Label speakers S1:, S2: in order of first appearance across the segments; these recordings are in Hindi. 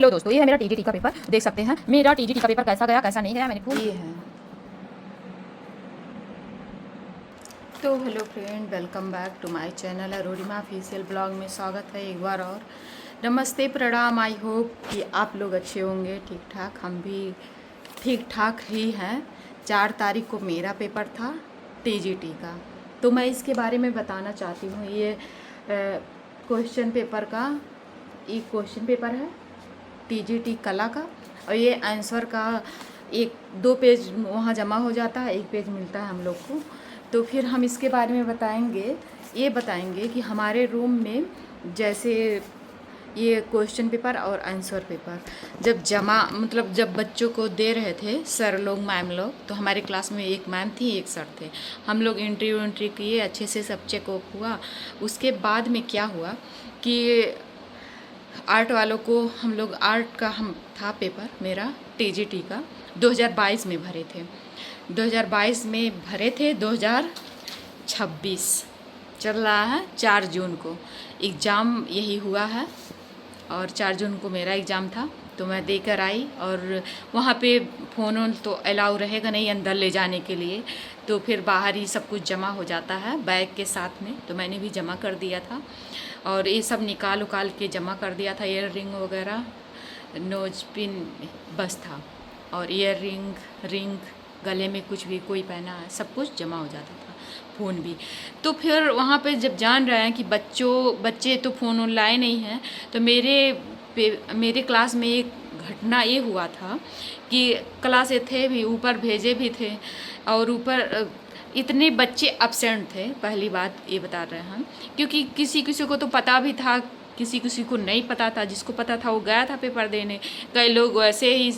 S1: हेलो दोस्तों, ये है मेरा टीजीटी का पेपर। देख सकते हैं मेरा टीजीटी का पेपर कैसा गया कैसा नहीं गया। मैंने फुल ये है। तो hello friend, welcome back to my channel Arorima official blog में स्वागत है एक बार और। नमस्ते, प्रणाम। आई होप कि आप लोग अच्छे होंगे, ठीक ठाक। हम भी ठीक ठाक ही हैं। 4 तारीख को मेरा पेपर था टीजीटी का, तो मैं इसके बारे में बताना चाहती हूँ। ये क्वेश्चन पेपर का एक क्वेश्चन पेपर है टीजीटी कला का, और ये आंसर का 1-2 पेज वहाँ जमा हो जाता है, 1 पेज मिलता है हम लोग को। तो फिर हम इसके बारे में बताएंगे कि हमारे रूम में जैसे ये क्वेश्चन पेपर और आंसर पेपर जब जब बच्चों को दे रहे थे सर लोग मैम लोग, तो हमारे क्लास में एक मैम थी एक सर थे। हम लोग एंट्री किए, अच्छे से सब चेकअप हुआ। उसके बाद में क्या हुआ कि आर्ट वालों को हम लोग आर्ट का हम था पेपर मेरा टीजीटी का 2022 में भरे थे। 2022 में भरे थे, 2026 चल रहा है। 4 जून को एग्ज़ाम यही हुआ है और 4 जून को मेरा एग्ज़ाम था। तो मैं देकर आई, और वहाँ पे फ़ोन तो अलाउ रहेगा नहीं अंदर ले जाने के लिए, तो फिर बाहर ही सब कुछ जमा हो जाता है बैग के साथ में। तो मैंने भी जमा कर दिया था, और ये सब निकाल उकाल के जमा कर दिया था। ईयर रिंग वगैरह, नोज पिन बस था, और ईयर रिंग गले में कुछ भी कोई पहना है, सब कुछ जमा हो जाता था, फ़ोन भी। तो फिर वहाँ पे जब जान रहे हैं कि बच्चे तो फ़ोन लाए नहीं हैं, तो मेरे क्लास में एक घटना ये हुआ था कि क्लास से थे भी, ऊपर भेजे भी थे, और ऊपर इतने बच्चे अब्सेंट थे। पहली बात ये बता रहे हैं हम, क्योंकि किसी किसी को तो पता भी था, किसी किसी को नहीं पता था। जिसको पता था वो गया था पेपर देने। कई लोग वैसे ही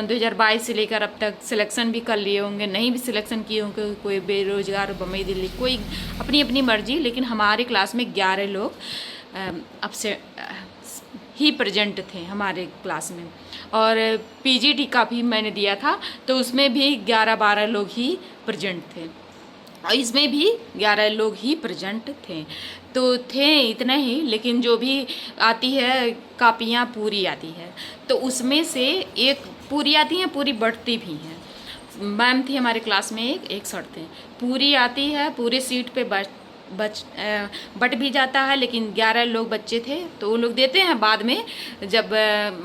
S1: 2022 से लेकर अब तक सिलेक्शन भी कर लिए होंगे, नहीं भी सिलेक्शन किए होंगे, कोई बेरोजगार बम्बई दिल्ली, कोई अपनी अपनी मर्जी। लेकिन हमारे क्लास में 11 लोग अब से ही प्रेजेंट थे हमारे क्लास में। और पीजीटी का भी मैंने दिया था, तो उसमें भी 11-12 लोग ही प्रेजेंट थे, और इसमें भी 11 लोग ही प्रेजेंट थे। तो थे इतने ही, लेकिन जो भी आती है कापियाँ पूरी आती है, तो उसमें से एक पूरी आती हैं, पूरी बढ़ती भी हैं। मैम थी हमारे क्लास में, एक सर थे। पूरी आती है, पूरे सीट पे बट भी जाता है, लेकिन 11 लोग बच्चे थे तो वो लोग देते हैं बाद में। जब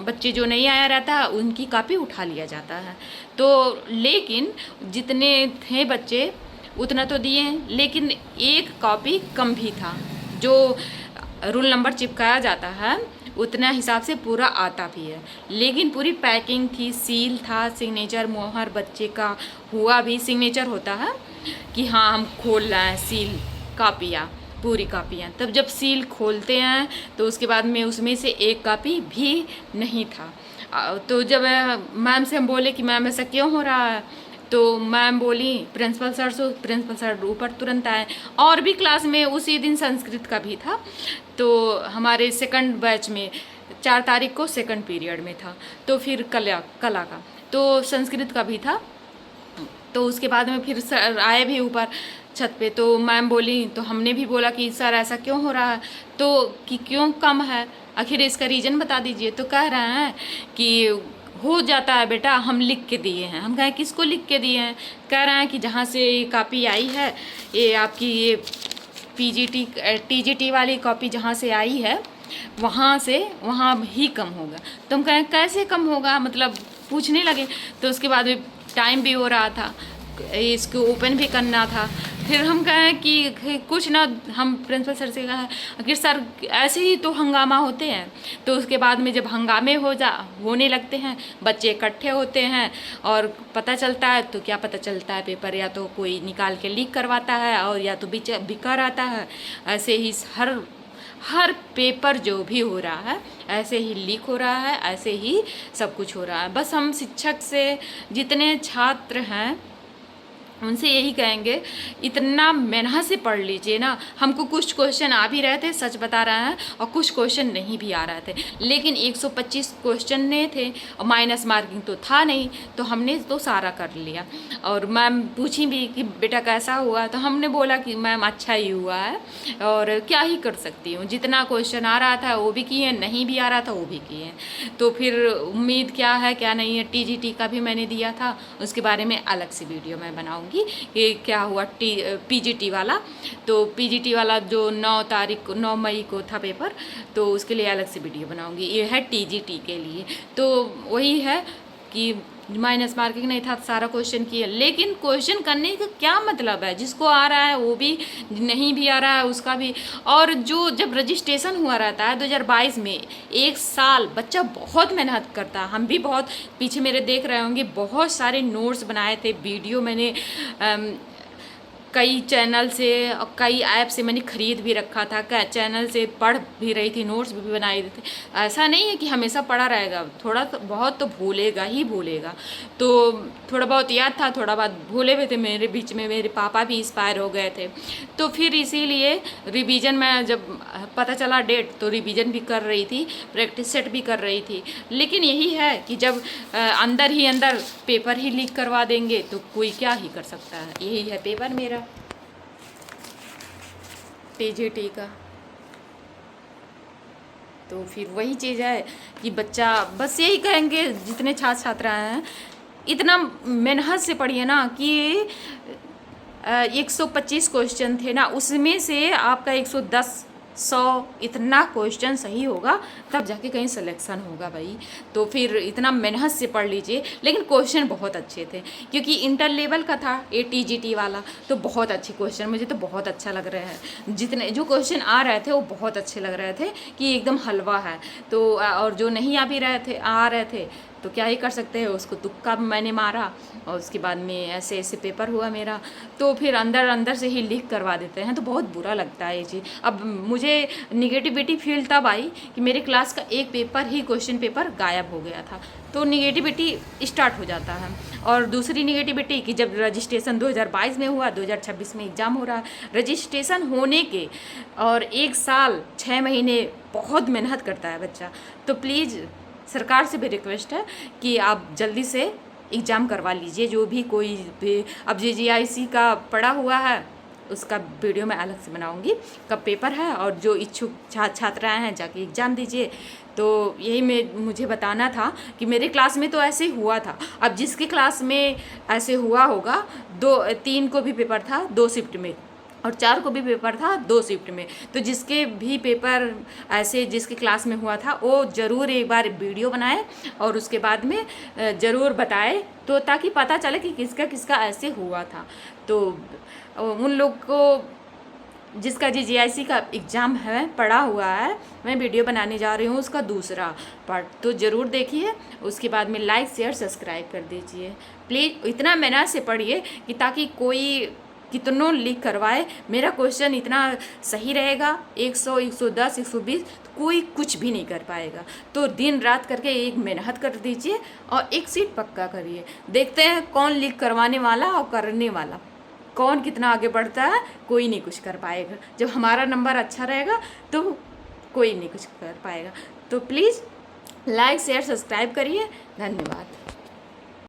S1: बच्चे जो नहीं आया रहता उनकी कॉपी उठा लिया जाता है। तो लेकिन जितने थे बच्चे उतना तो दिए हैं, लेकिन एक कॉपी कम भी था। जो रूल नंबर चिपकाया जाता है उतना हिसाब से पूरा आता भी है, लेकिन पूरी पैकिंग थी, सील था, सिग्नेचर मोहर बच्चे का हुआ भी, सिग्नेचर होता है कि हाँ हम खोल रहे हैं सील कापियाँ, पूरी कापियाँ। तब जब सील खोलते हैं तो उसके बाद में उसमें से एक कापी भी नहीं था। तो जब मैम से हम बोले कि मैम ऐसा क्यों हो रहा है, तो मैम बोली प्रिंसिपल सर से। प्रिंसिपल सर ऊपर तुरंत आए। और भी क्लास में उसी दिन संस्कृत का भी था, तो हमारे सेकंड बैच में 4 तारीख को सेकंड पीरियड में था। तो फिर कला का तो संस्कृत का भी था। तो उसके बाद में फिर सर आए भी ऊपर छत पे, तो मैम बोली, तो हमने भी बोला कि सर ऐसा क्यों हो रहा है, तो कि क्यों कम है, आखिर इसका रीज़न बता दीजिए। तो कह रहे हैं कि हो जाता है बेटा, हम लिख के दिए हैं। हम कहें किसको लिख के दिए हैं? कह रहे हैं कि जहाँ से कॉपी आई है, ये आपकी ये टीजीटी वाली कॉपी जहाँ से आई है वहाँ से वहाँ ही कम होगा। तो हम कहें कैसे कम होगा, मतलब पूछने लगे। तो उसके बाद में टाइम भी हो रहा था, इसको ओपन भी करना था। फिर हम कहें कि कुछ ना, हम प्रिंसिपल सर से कहा कि सर ऐसे ही तो हंगामा होते हैं। तो उसके बाद में जब हंगामे होने लगते हैं, बच्चे इकट्ठे होते हैं और पता चलता है, तो क्या पता चलता है, पेपर या तो कोई निकाल के लीक करवाता है, और या तो बिका रहता है। ऐसे ही हर पेपर जो भी हो रहा है ऐसे ही लीक हो रहा है, ऐसे ही सब कुछ हो रहा है। बस हम शिक्षक से जितने छात्र हैं उनसे यही कहेंगे इतना मेहनत से पढ़ लीजिए ना। हमको कुछ क्वेश्चन आ भी रहे थे, सच बता रहे हैं, और कुछ क्वेश्चन नहीं भी आ रहे थे, लेकिन 125 क्वेश्चन ने थे और माइनस मार्किंग तो था नहीं, तो हमने तो सारा कर लिया। और मैम पूछी भी कि बेटा कैसा हुआ, तो हमने बोला कि मैम अच्छा ही हुआ है और क्या ही कर सकती हूँ, जितना क्वेश्चन आ रहा था वो भी किए, नहीं भी आ रहा था वो भी किए। तो फिर उम्मीद क्या है क्या नहीं है, TGT का भी मैंने दिया था, उसके बारे में अलग से वीडियो मैं बनाऊँगी कि क्या हुआ PGT वाला। तो PGT वाला जो 9 मई को था पेपर, तो उसके लिए अलग से वीडियो बनाऊंगी। ये है TGT के लिए। तो वही है कि माइनस मार्किंग नहीं था, सारा क्वेश्चन किए, लेकिन क्वेश्चन करने का क्या मतलब है, जिसको आ रहा है वो भी, नहीं भी आ रहा है उसका भी। और जो जब रजिस्ट्रेशन हुआ रहता है 2022 में, एक साल बच्चा बहुत मेहनत करता है। हम भी बहुत पीछे मेरे देख रहे होंगे, बहुत सारे नोट्स बनाए थे, वीडियो मैंने कई चैनल से और कई ऐप से मैंने ख़रीद भी रखा था, कई चैनल से पढ़ भी रही थी, नोट्स भी बनाए थे। ऐसा नहीं है कि हमेशा पढ़ा रहेगा, थोड़ा तो बहुत तो भूलेगा ही भूलेगा। तो थोड़ा बहुत याद था, थोड़ा बहुत भूले हुए थे। मेरे बीच में मेरे पापा भी इंस्पायर हो गए थे, तो फिर इसीलिए रिवीजन में जब पता चला डेट, तो रिवीजन भी कर रही थी, प्रैक्टिस सेट भी कर रही थी। लेकिन यही है कि जब अंदर ही अंदर पेपर ही लीक करवा देंगे तो कोई क्या ही कर सकता है। यही है पेपर मेरा TGT का। तो फिर वही चीज़ है कि बच्चा, बस यही कहेंगे जितने छात्र छात्रा हैं, इतना मेहनत से पढ़िए ना कि 125 क्वेश्चन थे ना, उसमें से आपका 110 100 इतना क्वेश्चन सही होगा, तब जाके कहीं सिलेक्शन होगा भाई। तो फिर इतना मेहनत से पढ़ लीजिए। लेकिन क्वेश्चन बहुत अच्छे थे, क्योंकि इंटर लेवल का था ये TGT वाला, तो बहुत अच्छे क्वेश्चन, मुझे तो बहुत अच्छा लग रहे हैं। जितने जो क्वेश्चन आ रहे थे वो बहुत अच्छे लग रहे थे कि एकदम हलवा है। तो और जो नहीं आ रहे थे तो क्या ही कर सकते हैं, उसको तुक्का मैंने मारा और उसके बाद में ऐसे ऐसे पेपर हुआ मेरा। तो फिर अंदर अंदर से ही लीक करवा देते हैं, तो बहुत बुरा लगता है ये चीज़। अब मुझे निगेटिविटी फील तब आई कि मेरे क्लास का एक पेपर ही, क्वेश्चन पेपर गायब हो गया था, तो निगेटिविटी स्टार्ट हो जाता है। और दूसरी निगेटिविटी कि जब रजिस्ट्रेशन 2022 में हुआ, 2026 में एग्ज़ाम हो रहा है, रजिस्ट्रेशन होने के और 1 साल 6 महीने बहुत मेहनत करता है बच्चा। तो प्लीज़ सरकार से भी रिक्वेस्ट है कि आप जल्दी से एग्ज़ाम करवा लीजिए। जो भी कोई भी अब JGIC का पड़ा हुआ है, उसका वीडियो मैं अलग से बनाऊंगी, कब पेपर है, और जो इच्छुक छात्राएँ हैं जाके एग्ज़ाम दीजिए। तो यही मुझे बताना था कि मेरे क्लास में तो ऐसे ही हुआ था। अब जिसके क्लास में ऐसे हुआ होगा, 3 को भी पेपर था 2 शिफ्ट में, और 4 को भी पेपर था 2 शिफ्ट में। तो जिसके भी पेपर ऐसे जिसके क्लास में हुआ था, वो ज़रूर एक बार वीडियो बनाए और उसके बाद में ज़रूर बताए, तो ताकि पता चले कि किसका किसका ऐसे हुआ था। तो उन लोग को जिसका JGIC का एग्ज़ाम है पड़ा हुआ है, मैं वीडियो बनाने जा रही हूँ उसका दूसरा पार्ट, तो ज़रूर देखिए। उसके बाद में लाइक शेयर सब्सक्राइब कर दीजिए प्लीज़। इतना मेहनत से पढ़िए कि ताकि कोई कितनों लीक करवाए, मेरा क्वेश्चन इतना सही रहेगा, 100 110 120 तो कोई कुछ भी नहीं कर पाएगा। तो दिन रात करके एक मेहनत कर दीजिए और एक सीट पक्का करिए। देखते हैं कौन लीक करवाने वाला और करने वाला, कौन कितना आगे बढ़ता है। कोई नहीं कुछ कर पाएगा, जब हमारा नंबर अच्छा रहेगा तो कोई नहीं कुछ कर पाएगा। तो प्लीज़ लाइक शेयर सब्सक्राइब करिए। धन्यवाद।